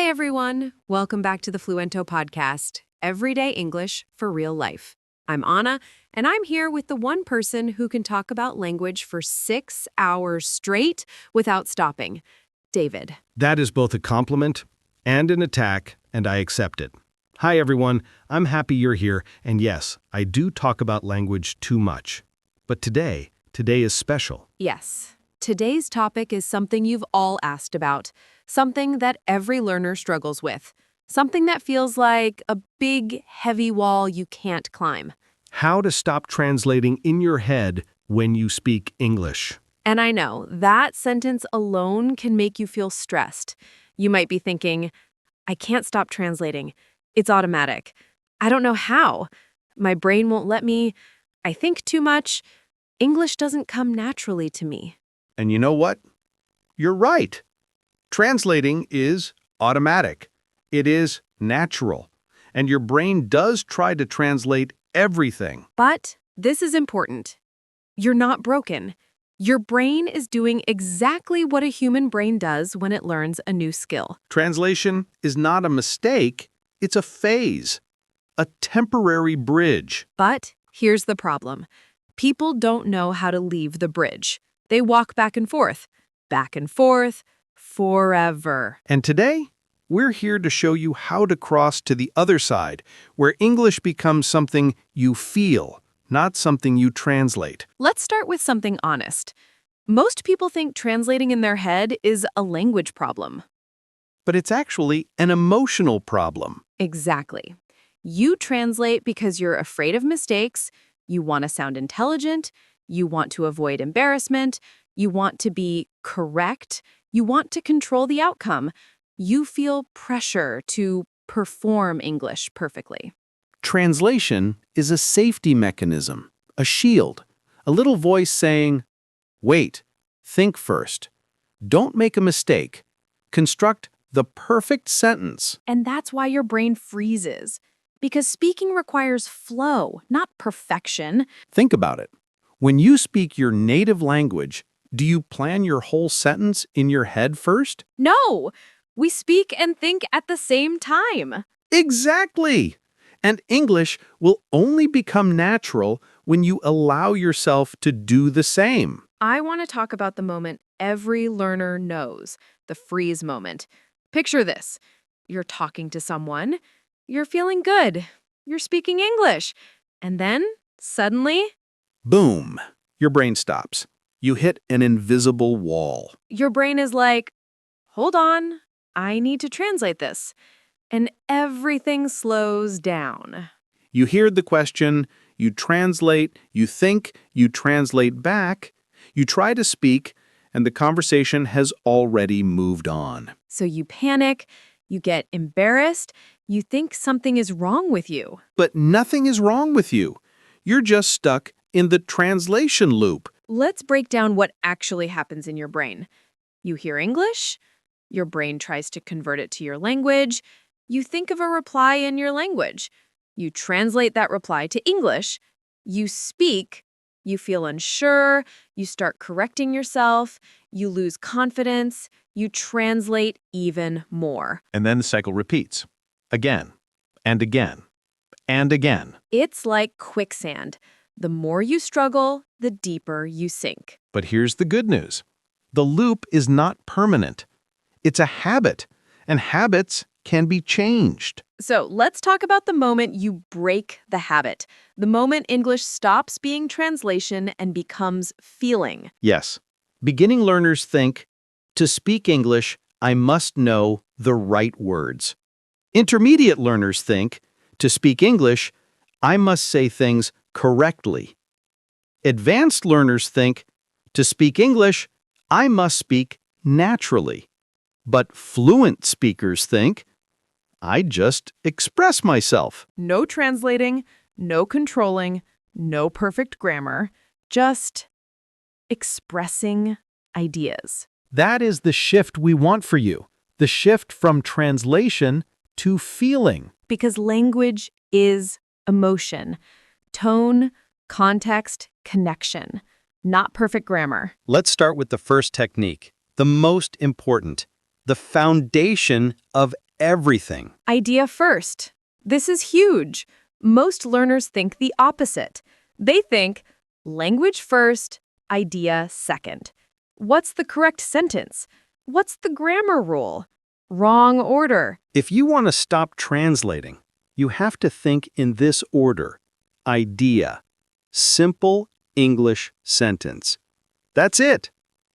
everyone. Welcome back to the Fluento Podcast, Everyday English for Real Life. I'm Anna, and I'm here with the one person who can talk about language for 6 hours straight without stopping, David. That is both a compliment and an attack, and I accept it. Hi, everyone. I'm happy you're here, and yes, I do talk about language too much. But today is special. Yes, today's topic is something you've all asked about, something that every learner struggles with, something that feels like a big, heavy wall you can't climb. How to stop translating in your head when you speak English. And I know, that sentence alone can make you feel stressed. You might be thinking, I can't stop translating. It's automatic. I don't know how. My brain won't let me. I think too much. English doesn't come naturally to me. And you know what? You're right. Translating is automatic. It is natural. And your brain does try to translate everything. But this is important. You're not broken. Your brain is doing exactly what a human brain does when it learns a new skill. Translation is not a mistake. It's a phase, a temporary bridge. But here's the problem. People don't know how to leave the bridge. They walk back and forth, forever. And today, we're here to show you how to cross to the other side, where English becomes something you feel, not something you translate. Let's start with something honest. Most people think translating in their head is a language problem. But it's actually an emotional problem. Exactly. You translate because you're afraid of mistakes, you want to sound intelligent, you want to avoid embarrassment, you want to be correct, you want to control the outcome. You feel pressure to perform English perfectly. Translation is a safety mechanism, a shield, a little voice saying, wait, think first, don't make a mistake, construct the perfect sentence. And that's why your brain freezes. Because speaking requires flow, not perfection. Think about it. When you speak your native language, do you plan your whole sentence in your head first? No, we speak and think at the same time. Exactly. And English will only become natural when you allow yourself to do the same. I want to talk about the moment every learner knows, the freeze moment. Picture this. You're talking to someone. You're feeling good. You're speaking English. And then, suddenly, boom, your brain stops. You hit an invisible wall. Your brain is like, hold on, I need to translate this. And everything slows down. You hear the question, you translate, you think, you translate back, you try to speak, and the conversation has already moved on. So you panic, you get embarrassed, you think something is wrong with you. But nothing is wrong with you. You're just stuck in the translation loop. Let's break down what actually happens in your brain. You hear English, your brain tries to convert it to your language, you think of a reply in your language, you translate that reply to English, you speak, you feel unsure, you start correcting yourself, you lose confidence, you translate even more. And then the cycle repeats. Again, and again, and again. It's like quicksand. The more you struggle, the deeper you sink. But here's the good news. The loop is not permanent. It's a habit, and habits can be changed. So let's talk about the moment you break the habit. The moment English stops being translation and becomes feeling. Yes. Beginning learners think, to speak English, I must know the right words. Intermediate learners think, to speak English, I must say things correctly. Advanced learners think, to speak English, I must speak naturally. But fluent speakers think, I just express myself. No translating, no controlling, no perfect grammar, just expressing ideas. That is the shift we want for you, the shift from translation to feeling. Because language is emotion, tone, context, connection, not perfect grammar. Let's start with the first technique, the most important, the foundation of everything. Idea first. This is huge. Most learners think the opposite. They think language first, idea second. What's the correct sentence? What's the grammar rule? Wrong order. If you want to stop translating, you have to think in this order. Idea. Simple English sentence. That's it.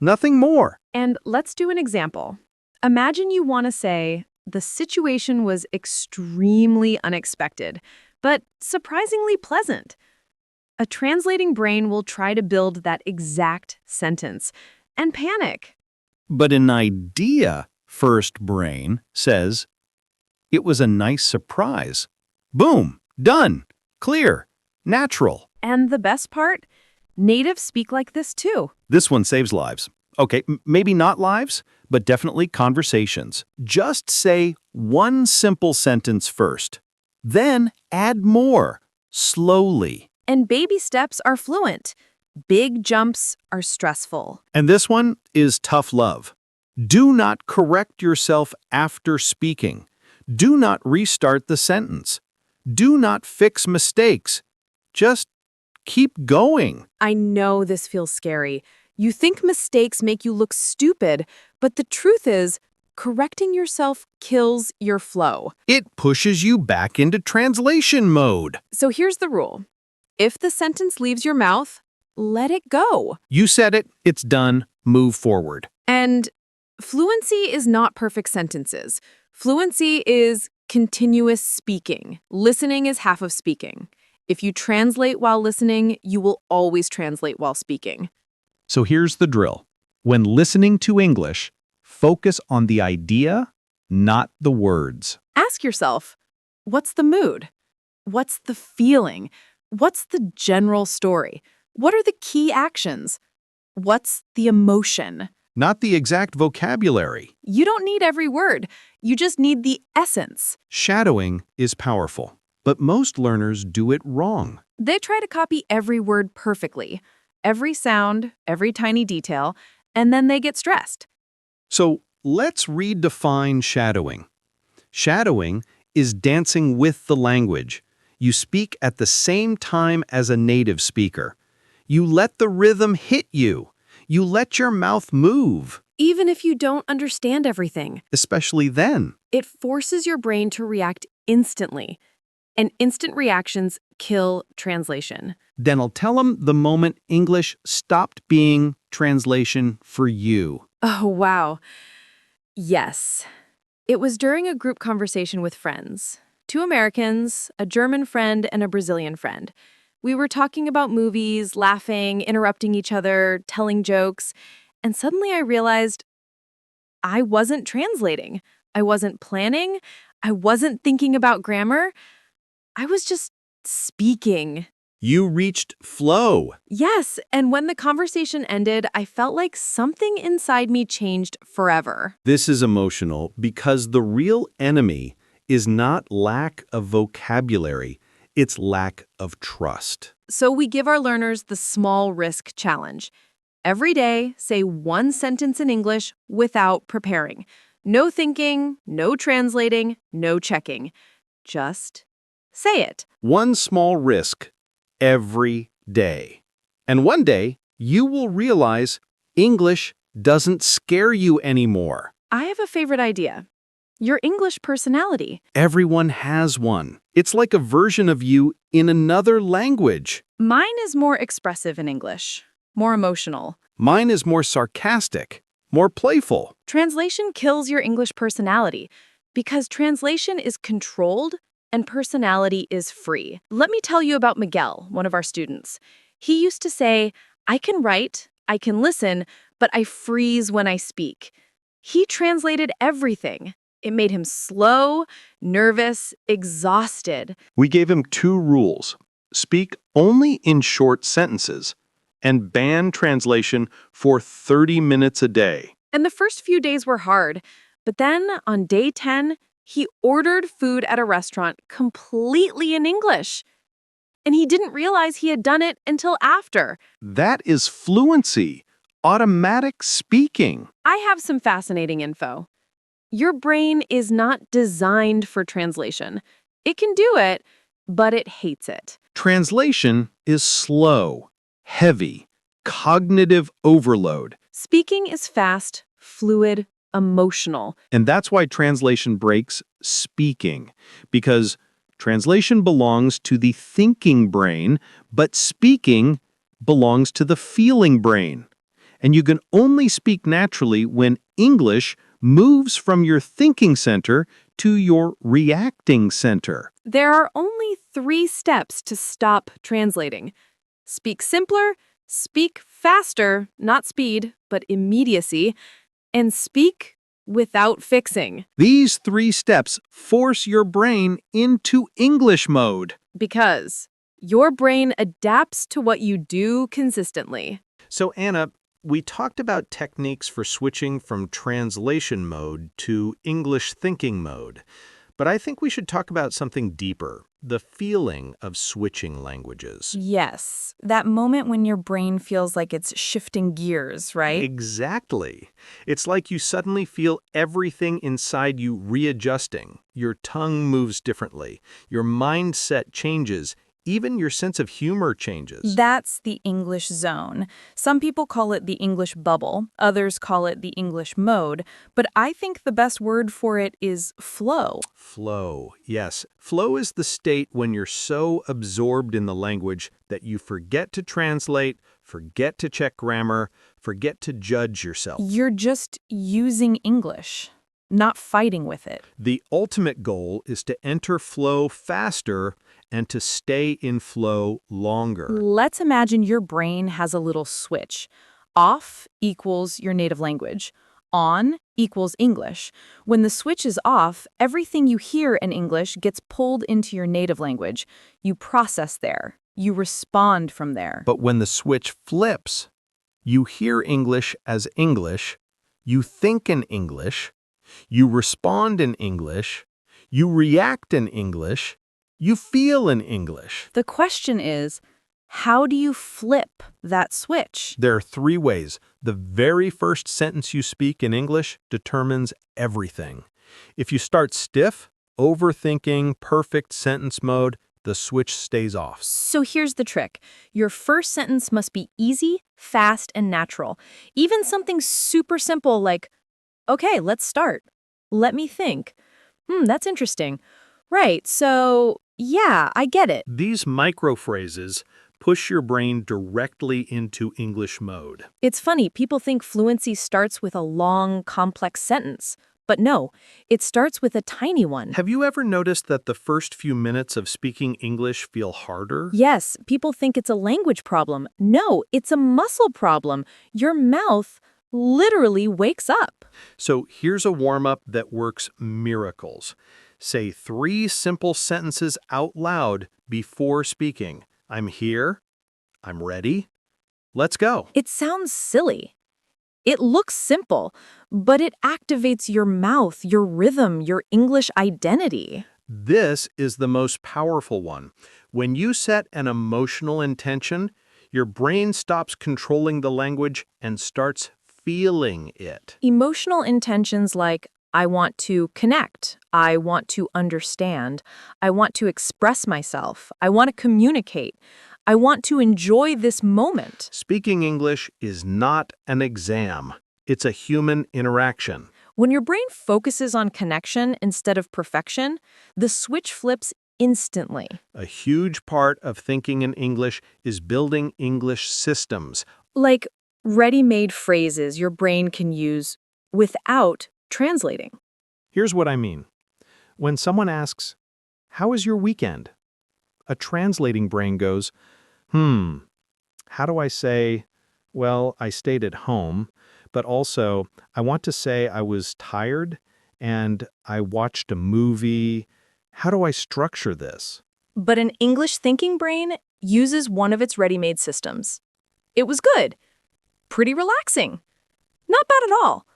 Nothing more. And let's do an example. Imagine you want to say, the situation was extremely unexpected, but surprisingly pleasant. A translating brain will try to build that exact sentence and panic. But an idea-first brain says, it was a nice surprise. Boom, done, clear, natural. And the best part? Natives speak like this too. This one saves lives. Okay, maybe not lives, but definitely conversations. Just say one simple sentence first. Then add more, slowly. And baby steps are fluent. Big jumps are stressful. And this one is tough love. Do not correct yourself after speaking. Do not restart the sentence. Do not fix mistakes. Just keep going. I know this feels scary. You think mistakes make you look stupid, but the truth is, correcting yourself kills your flow. It pushes you back into translation mode. So here's the rule. If the sentence leaves your mouth, let it go. You said it, it's done, move forward. And fluency is not perfect sentences. Fluency is continuous speaking. Listening is half of speaking. If you translate while listening, you will always translate while speaking. So here's the drill. When listening to English, focus on the idea, not the words. Ask yourself, what's the mood? What's the feeling? What's the general story? What are the key actions? What's the emotion? Not the exact vocabulary. You don't need every word. You just need the essence. Shadowing is powerful, but most learners do it wrong. They try to copy every word perfectly, every sound, every tiny detail, and then they get stressed. So let's redefine shadowing. Shadowing is dancing with the language. You speak at the same time as a native speaker. You let the rhythm hit you. You let your mouth move. Even if you don't understand everything. Especially then. It forces your brain to react instantly. And instant reactions kill translation. Then I'll tell them the moment English stopped being translation for you. Oh, wow. Yes. It was during a group conversation with friends. 2 Americans, a German friend, and a Brazilian friend. We were talking about movies, laughing, interrupting each other, telling jokes, and suddenly I realized I wasn't translating. I wasn't planning. I wasn't thinking about grammar. I was just speaking. You reached flow. Yes, and when the conversation ended, I felt like something inside me changed forever. This is emotional because the real enemy is not lack of vocabulary, it's lack of trust. So we give our learners the small risk challenge. Every day, say one sentence in English without preparing. No thinking, no translating, no checking. Just say it. One small risk every day. And one day, you will realize English doesn't scare you anymore. I have a favorite idea. Your English personality. Everyone has one. It's like a version of you in another language. Mine is more expressive in English, more emotional. Mine is more sarcastic, more playful. Translation kills your English personality because translation is controlled and personality is free. Let me tell you about Miguel, one of our students. He used to say, I can write, I can listen, but I freeze when I speak. He translated everything. It made him slow, nervous, exhausted. We gave him 2 rules. Speak only in short sentences and ban translation for 30 minutes a day. And the first few days were hard. But then on day 10, he ordered food at a restaurant completely in English. And he didn't realize he had done it until after. That is fluency, automatic speaking. I have some fascinating info. Your brain is not designed for translation. It can do it, but it hates it. Translation is slow, heavy, cognitive overload. Speaking is fast, fluid, emotional. And that's why translation breaks speaking, because translation belongs to the thinking brain, but speaking belongs to the feeling brain. And you can only speak naturally when English moves from your thinking center to your reacting center. There are only 3 steps to stop translating. Speak simpler, speak faster, not speed, but immediacy, and speak without fixing. These 3 steps force your brain into English mode. Because your brain adapts to what you do consistently. So, Anna, we talked about techniques for switching from translation mode to English thinking mode. But I think we should talk about something deeper, the feeling of switching languages. Yes, that moment when your brain feels like it's shifting gears, right? Exactly. It's like you suddenly feel everything inside you readjusting. Your tongue moves differently. Your mindset changes. Even your sense of humor changes. That's the English zone. Some people call it the English bubble, others call it the English mode, but I think the best word for it is flow. Flow, yes. Flow is the state when you're so absorbed in the language that you forget to translate, forget to check grammar, forget to judge yourself. You're just using English, not fighting with it. The ultimate goal is to enter flow faster and to stay in flow longer. Let's imagine your brain has a little switch. Off equals your native language. On equals English. When the switch is off, everything you hear in English gets pulled into your native language. You process there. You respond from there. But when the switch flips, you hear English as English, you think in English, you respond in English, you react in English, you feel in English. The question is, how do you flip that switch? There are 3 ways. The very first sentence you speak in English determines everything. If you start stiff, overthinking, perfect sentence mode, the switch stays off. So here's the trick. Your first sentence must be easy, fast, and natural. Even something super simple like, okay, let's start. Let me think. That's interesting. Right, so yeah, I get it. These micro phrases push your brain directly into English mode. It's funny, people think fluency starts with a long, complex sentence. But no, it starts with a tiny one. Have you ever noticed that the first few minutes of speaking English feel harder? Yes, people think it's a language problem. No, it's a muscle problem. Your mouth literally wakes up. So here's a warm-up that works miracles. Say 3 simple sentences out loud before speaking. I'm here. I'm ready. Let's go. It sounds silly. It looks simple, but it activates your mouth, your rhythm, your English identity. This is the most powerful one. When you set an emotional intention, your brain stops controlling the language and starts feeling it. Emotional intentions like, I want to connect, I want to understand, I want to express myself, I want to communicate, I want to enjoy this moment. Speaking English is not an exam. It's a human interaction. When your brain focuses on connection instead of perfection, the switch flips instantly. A huge part of thinking in English is building English systems. Like ready-made phrases your brain can use without translating. Here's what I mean. When someone asks, "How was your weekend?" a translating brain goes, how do I say, well, I stayed at home, but also I want to say I was tired and I watched a movie. How do I structure this? But an English thinking brain uses one of its ready-made systems. It was good. Pretty relaxing. Not bad at all.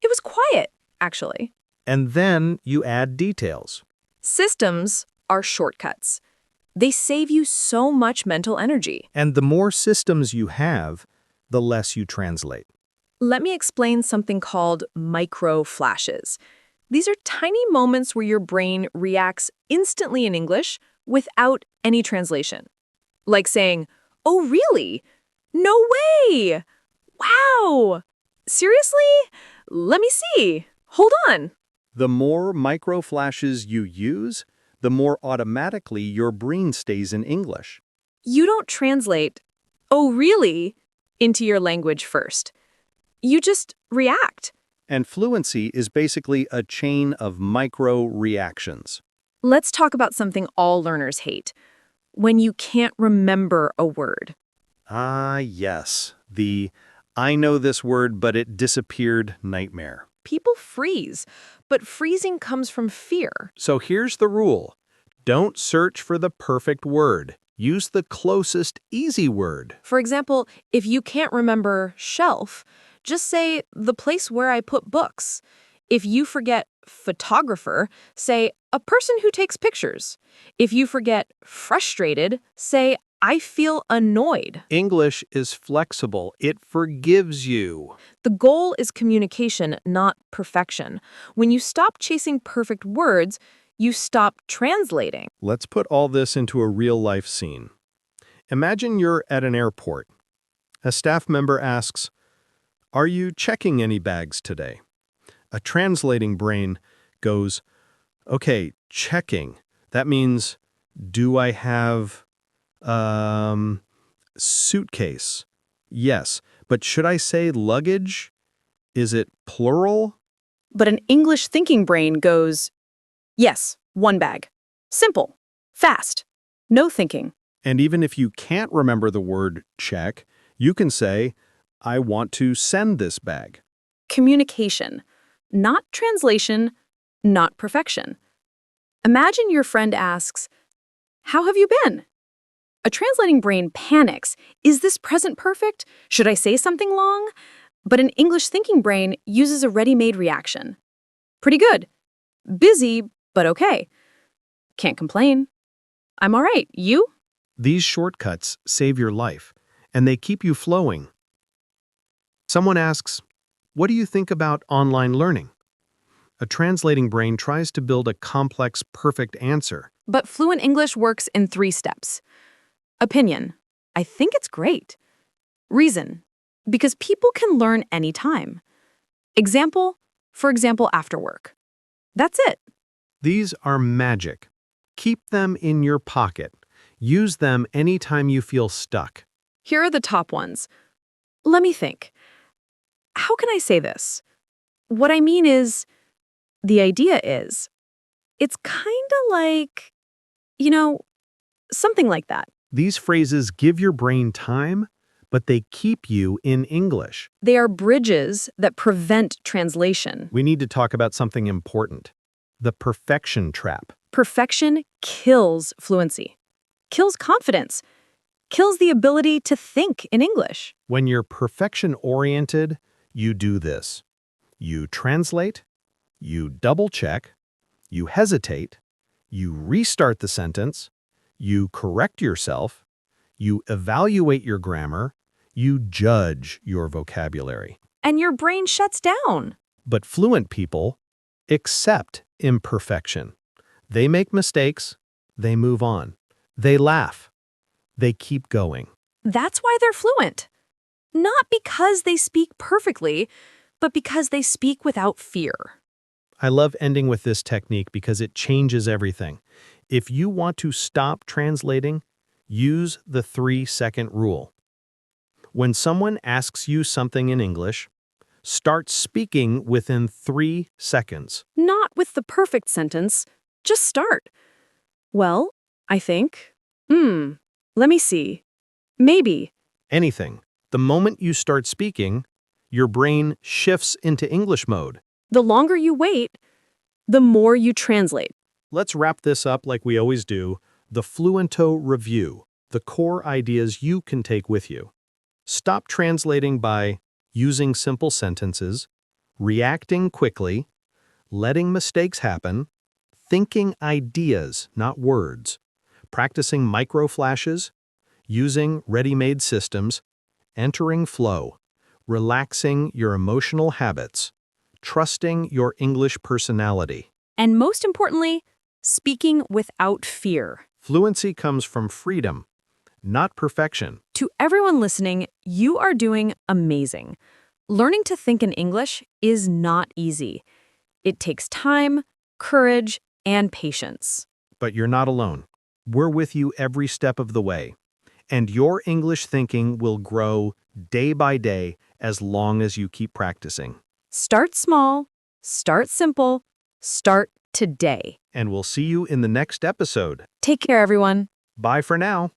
It was quiet, actually. And then you add details. Systems are shortcuts. They save you so much mental energy. And the more systems you have, the less you translate. Let me explain something called micro flashes. These are tiny moments where your brain reacts instantly in English without any translation. Like saying, "Oh, really? No way! Wow! Seriously? Let me see. Hold on." The more micro flashes you use, the more automatically your brain stays in English. You don't translate, "Oh, really?" into your language first. You just react. And fluency is basically a chain of micro reactions. Let's talk about something all learners hate. When you can't remember a word. Ah, yes. The I know this word, but it disappeared nightmare. People freeze, but freezing comes from fear. So here's the rule. Don't search for the perfect word. Use the closest easy word. For example, if you can't remember shelf, just say the place where I put books. If you forget photographer, say a person who takes pictures. If you forget frustrated, say I feel annoyed. English is flexible. It forgives you. The goal is communication, not perfection. When you stop chasing perfect words, you stop translating. Let's put all this into a real-life scene. Imagine you're at an airport. A staff member asks, "Are you checking any bags today?" A translating brain goes, "Okay, checking. That means, do I have, suitcase? Yes, but should I say luggage? Is it plural?" But an English thinking brain goes, yes, one bag. Simple. Fast. No thinking. And even if you can't remember the word check, you can say, "I want to send this bag." Communication. Not translation, not perfection. Imagine your friend asks, "How have you been?" A translating brain panics. Is this present perfect? Should I say something long? But an English thinking brain uses a ready-made reaction. Pretty good. Busy, but okay. Can't complain. I'm all right. You? These shortcuts save your life, and they keep you flowing. Someone asks, "What do you think about online learning?" A translating brain tries to build a complex, perfect answer. But fluent English works in 3 steps. Opinion. I think it's great. Reason. Because people can learn anytime. Example. For example, after work. That's it. These are magic. Keep them in your pocket. Use them anytime you feel stuck. Here are the top ones. Let me think. How can I say this? What I mean is, the idea is, it's kind of like, something like that. These phrases give your brain time, but they keep you in English. They are bridges that prevent translation. We need to talk about something important. The perfection trap. Perfection kills fluency, kills confidence, kills the ability to think in English. When you're perfection-oriented, you do this. You translate, you double-check, you hesitate, you restart the sentence, you correct yourself, you evaluate your grammar, you judge your vocabulary. And your brain shuts down. But fluent people accept imperfection. They make mistakes, they move on. They laugh, they keep going. That's why they're fluent. Not because they speak perfectly, but because they speak without fear. I love ending with this technique because it changes everything. If you want to stop translating, use the 3-second rule. When someone asks you something in English, start speaking within 3 seconds. Not with the perfect sentence, just start. Well, I think. Let me see. Maybe. Anything. The moment you start speaking, your brain shifts into English mode. The longer you wait, the more you translate. Let's wrap this up like we always do, the Fluento Review, the core ideas you can take with you. Stop translating by using simple sentences, reacting quickly, letting mistakes happen, thinking ideas, not words, practicing micro-flashes, using ready-made systems, entering flow, relaxing your emotional habits, trusting your English personality. And most importantly, speaking without fear. Fluency comes from freedom, not perfection. To everyone listening, you are doing amazing. Learning to think in English is not easy. It takes time, courage, and patience. But you're not alone. We're with you every step of the way. And your English thinking will grow day by day as long as you keep practicing. Start small, start simple, start today. And we'll see you in the next episode. Take care, everyone. Bye for now.